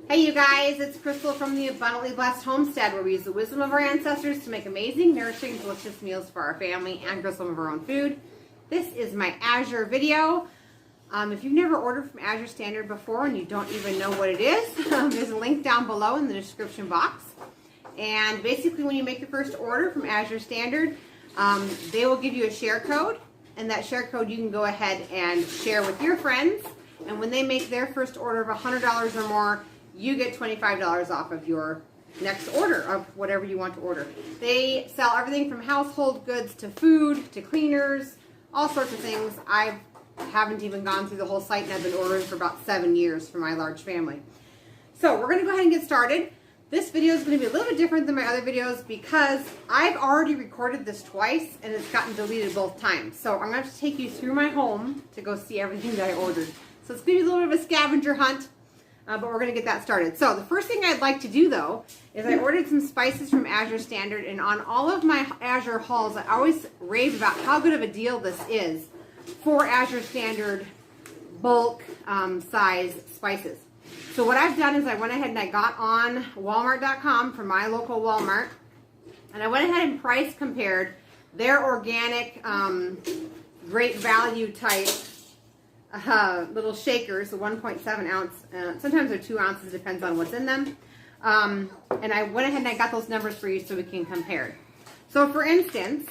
Hey you guys, it's Crystal from the Abundantly Blessed Homestead, where we use the wisdom of our ancestors to make amazing, nourishing, delicious meals for our family and grow some of our own food. This is my Azure video. If you've never ordered from Azure Standard before and you don't even know what it is, there's a link down below in the description box. And basically when you make your first order from Azure Standard, they will give you a share code, and that share code you can go ahead and share with your friends. And when they make their first order of $100 or more, you get $25 off of your next order of whatever you want to order. They sell everything from household goods to food to cleaners, all sorts of things. I haven't even gone through the whole site, and I've been ordering for about 7 years for my large family. So we're going to go ahead and get started. This video is going to be a little bit different than my other videos because I've already recorded this twice and it's gotten deleted both times. So I'm going to have to take you through my home to go see everything that I ordered. So it's going to be a little bit of a scavenger hunt. But we're going to get that started. So the first thing I'd like to do though is I ordered some spices from Azure Standard, and on all of my Azure hauls I always rave about how good of a deal this is for Azure Standard bulk size spices. So what I've done is I went ahead and I got on Walmart.com for my local Walmart, and I went ahead and price compared their organic great value type little shakers, the 1.7 ounce, sometimes they're 2 ounces, depends on what's in them. And I went ahead and I got those numbers for you so we can compare. So for instance,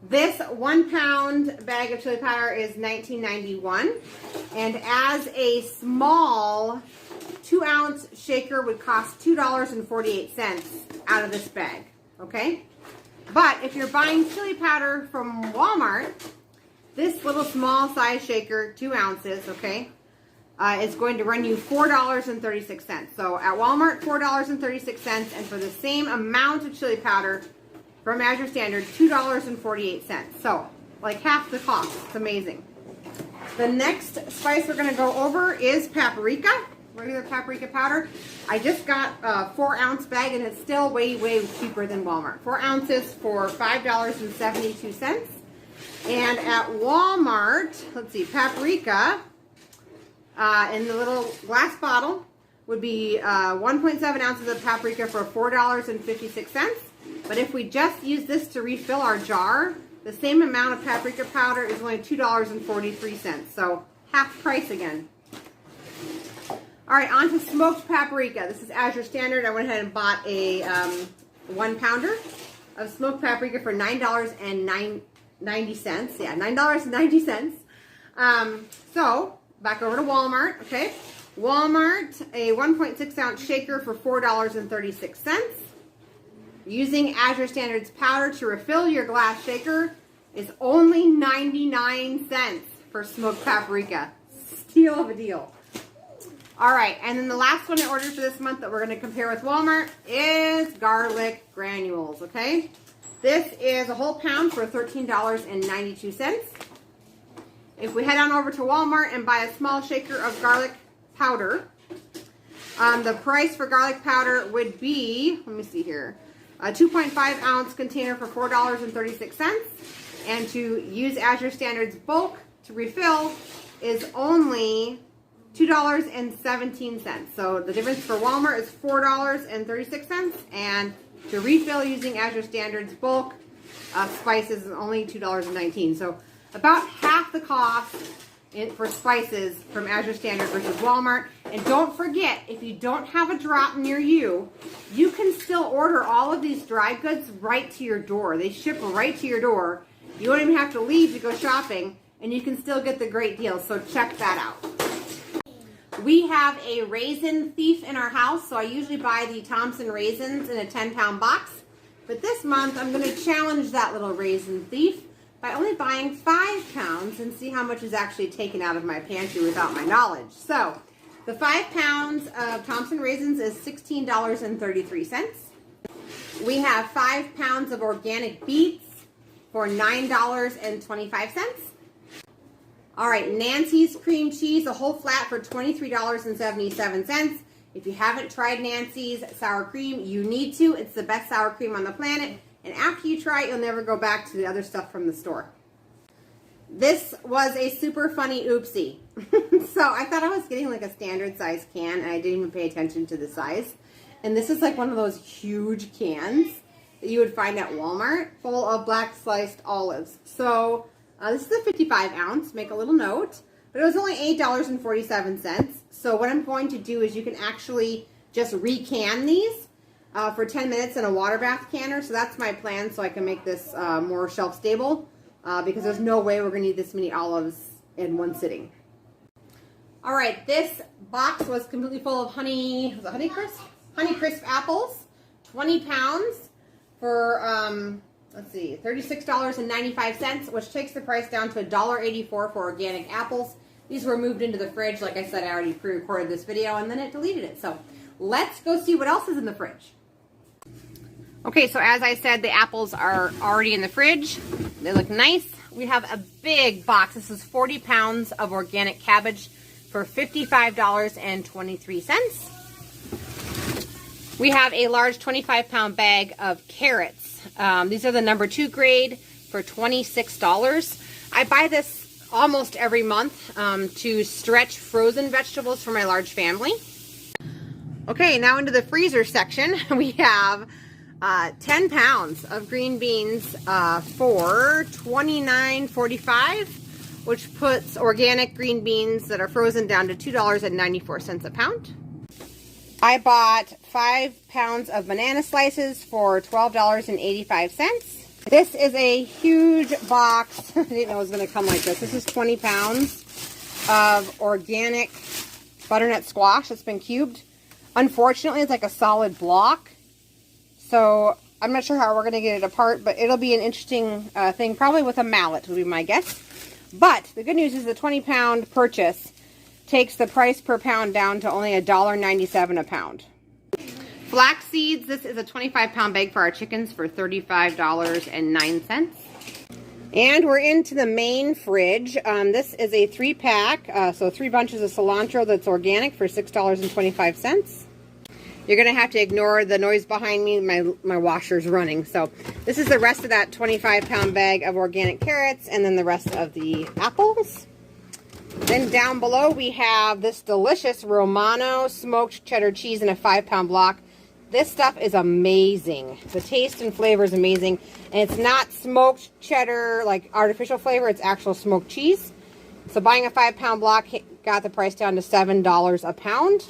this 1 pound bag of chili powder is $19.91, and as a small 2 ounce shaker would cost $2.48 out of this bag, okay? But if you're buying chili powder from Walmart, this little small size shaker, 2 ounces, okay, is going to run you $4.36. So at Walmart, $4.36, and for the same amount of chili powder from Azure Standard, $2.48. So like half the cost. It's amazing. The next spice we're going to go over is paprika, regular paprika powder. I just got a 4 ounce bag, and it's still way, way cheaper than Walmart. 4 ounces for $5.72. And at Walmart, let's see, paprika in the little glass bottle would be 1.7 ounces of paprika for $4.56. But if we just use this to refill our jar, the same amount of paprika powder is only $2.43. So half price again. All right, on to smoked paprika. This is Azure Standard. I went ahead and bought a 1 pounder of smoked paprika for $9.90. Yeah, $9.90. So back over to Walmart. Okay, Walmart, a 1.6 ounce shaker for $4.36. Using Azure Standard's powder to refill your glass shaker is only 99 cents for smoked paprika. Steal of a deal. All right, and then the last one I ordered for this month that we're going to compare with Walmart is garlic granules. Okay. This is a whole pound for $13.92. If we head on over to Walmart and buy a small shaker of garlic powder, the price for garlic powder would be, let me see here, a 2.5 ounce container for $4.36. And to use Azure Standard's bulk to refill is only $2.17. So the difference for Walmart is $4.36, and to refill using Azure Standard's bulk spices is only $2.19. So about half the cost for spices from Azure Standard versus Walmart. And don't forget, if you don't have a drop near you, you can still order all of these dry goods right to your door. They ship right to your door. You don't even have to leave to go shopping, and you can still get the great deal. So check that out. We have a raisin thief in our house, so I usually buy the Thompson raisins in a 10-pound box. But this month, I'm going to challenge that little raisin thief by only buying 5 pounds and see how much is actually taken out of my pantry without my knowledge. So, the 5 pounds of Thompson raisins is $16.33. We have 5 pounds of organic beets for $9.25. All right, Nancy's cream cheese, a whole flat for $23.77. If you haven't tried Nancy's sour cream, you need to. It's the best sour cream on the planet. And after you try it, you'll never go back to the other stuff from the store. This was a super funny oopsie. So I thought I was getting like a standard size can, and I didn't even pay attention to the size. And this is like one of those huge cans that you would find at Walmart, full of black sliced olives. So this is a 55 ounce, make a little note, but it was only $8.47. So what I'm going to do is you can actually just recan these for 10 minutes in a water bath canner. So that's my plan, so I can make this more shelf stable, because there's no way we're gonna need this many olives in one sitting. All right, this box was completely full of Honey Crisp apples, 20 pounds for, let's see, $36.95, which takes the price down to $1.84 for organic apples. These were moved into the fridge. Like I said, I already pre-recorded this video and then it deleted it. So let's go see what else is in the fridge. Okay, so as I said, the apples are already in the fridge. They look nice. We have a big box. This is 40 pounds of organic cabbage for $55.23. We have a large 25-pound bag of carrots. These are the number 2 grade for $26. I buy this almost every month to stretch frozen vegetables for my large family. Okay, now into the freezer section. We have 10 pounds of green beans for $29.45. which puts organic green beans that are frozen down to $2.94 a pound. I bought 5 pounds of banana slices for $12.85. This is a huge box. I didn't know it was going to come like this. This is 20 pounds of organic butternut squash that's been cubed. Unfortunately, it's like a solid block. So I'm not sure how we're going to get it apart, but it'll be an interesting thing. Probably with a mallet would be my guess. But the good news is the 20-pound purchase takes the price per pound down to only $1.97 a pound. Flax seeds, this is a 25-pound bag for our chickens for $35.09. And we're into the main fridge. This is a 3-pack, so 3 bunches of cilantro that's organic for $6.25. You're going to have to ignore the noise behind me. My washer's running. So this is the rest of that 25-pound bag of organic carrots, and then the rest of the apples. Then down below we have this delicious Romano smoked cheddar cheese in a 5-pound block. This stuff is amazing. The taste and flavor is amazing. And it's not smoked cheddar, like artificial flavor. It's actual smoked cheese. So buying a 5-pound block got the price down to $7 a pound.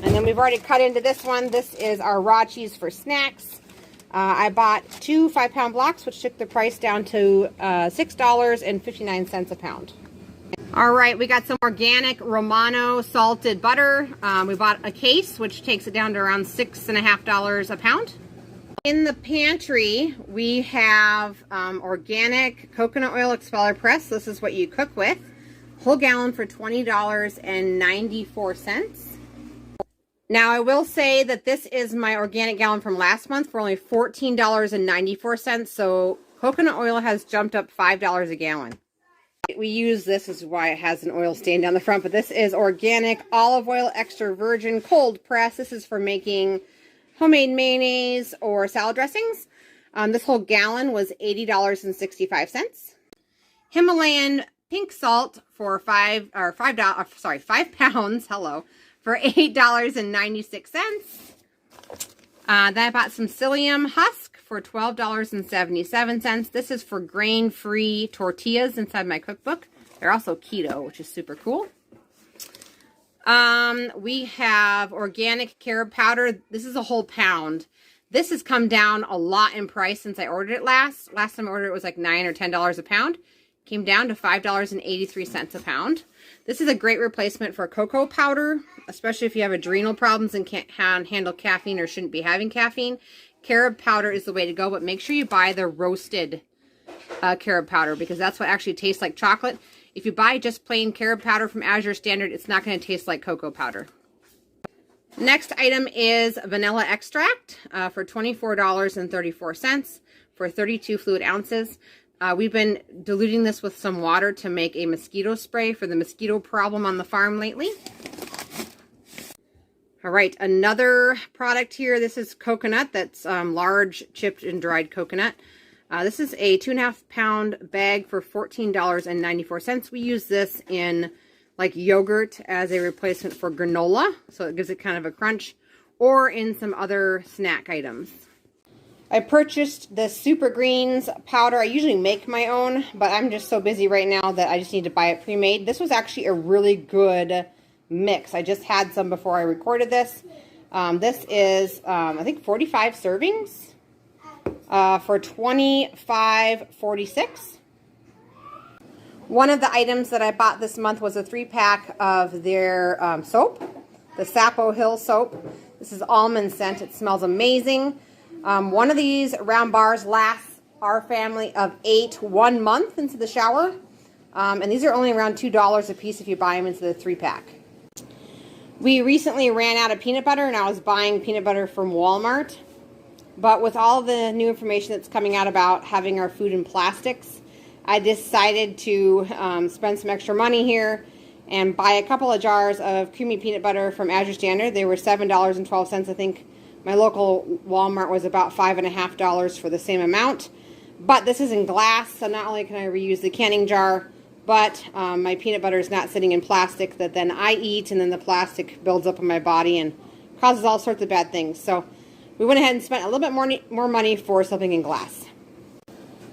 And then we've already cut into this one. This is our raw cheese for snacks. I bought 2 5-pound blocks, which took the price down to $6.59 a pound. All right, we got some organic Romano salted butter. We bought a case, which takes it down to around $6.50 a pound. In the pantry, we have organic coconut oil expeller press. This is what you cook with. Whole gallon for $20.94. Now, I will say that this is my organic gallon from last month for only $14.94. So coconut oil has jumped up $5 a gallon. We use this is why it has an oil stain down the front, but this is organic olive oil extra virgin cold press. This is for making homemade mayonnaise or salad dressings. This whole gallon was $80.65. Himalayan pink salt for 5 pounds. Hello. For $8.96. Then I bought some psyllium husk for $12.77. This is for grain-free tortillas inside my cookbook. They're also keto, which is super cool. We have organic carob powder. This is a whole pound. This has come down a lot in price since I ordered it last. Last time I ordered it was like $9 or $10 a pound. Came down to $5.83 a pound. This is a great replacement for cocoa powder, especially if you have adrenal problems and can't handle caffeine or shouldn't be having caffeine. Carob powder is the way to go, but make sure you buy the roasted carob powder because that's what actually tastes like chocolate. If you buy just plain carob powder from Azure Standard, it's not going to taste like cocoa powder. Next item is vanilla extract for $24.34 for 32 fluid ounces. We've been diluting this with some water to make a mosquito spray for the mosquito problem on the farm lately. All right, another product here. This is coconut. That's large chipped and dried coconut. This is a 2.5 pound bag for $14.94. We use this in like yogurt as a replacement for granola, so it gives it kind of a crunch, or in some other snack items. I purchased the Super Greens powder. I usually make my own, but I'm just so busy right now that I just need to buy it pre-made. This was actually a really good mix. I just had some before I recorded this. This is, I think, 45 servings for $25.46. One of the items that I bought this month was a 3-pack of their soap, the Sapo Hill soap. This is almond scent. It smells amazing. One of these round bars lasts our family of 8 1 month into the shower. And these are only around $2 a piece if you buy them into the 3-pack. We recently ran out of peanut butter, and I was buying peanut butter from Walmart. But with all the new information that's coming out about having our food in plastics, I decided to spend some extra money here and buy a couple of jars of creamy peanut butter from Azure Standard. They were $7.12, I think. My local Walmart was about $5.50 for the same amount. But this is in glass, so not only can I reuse the canning jar, but my peanut butter is not sitting in plastic that then I eat, and then the plastic builds up in my body and causes all sorts of bad things. So we went ahead and spent a little bit more money for something in glass.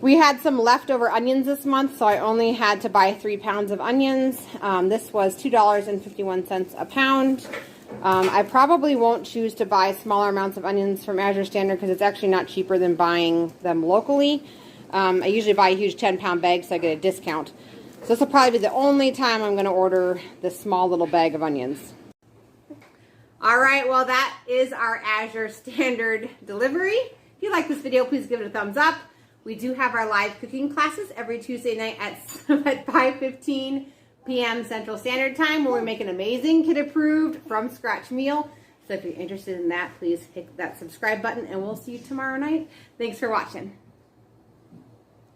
We had some leftover onions this month, so I only had to buy 3 pounds of onions. This was $2.51 a pound. I probably won't choose to buy smaller amounts of onions from Azure Standard because it's actually not cheaper than buying them locally. I usually buy a huge 10-pound bag, so I get a discount. So this will probably be the only time I'm going to order this small little bag of onions. Alright, well that is our Azure Standard delivery. If you like this video, please give it a thumbs up. We do have our live cooking classes every Tuesday night at 5:15 p.m. Central Standard Time, where we make an amazing kid-approved from-scratch meal. So if you're interested in that, please hit that subscribe button, and we'll see you tomorrow night. Thanks for watching.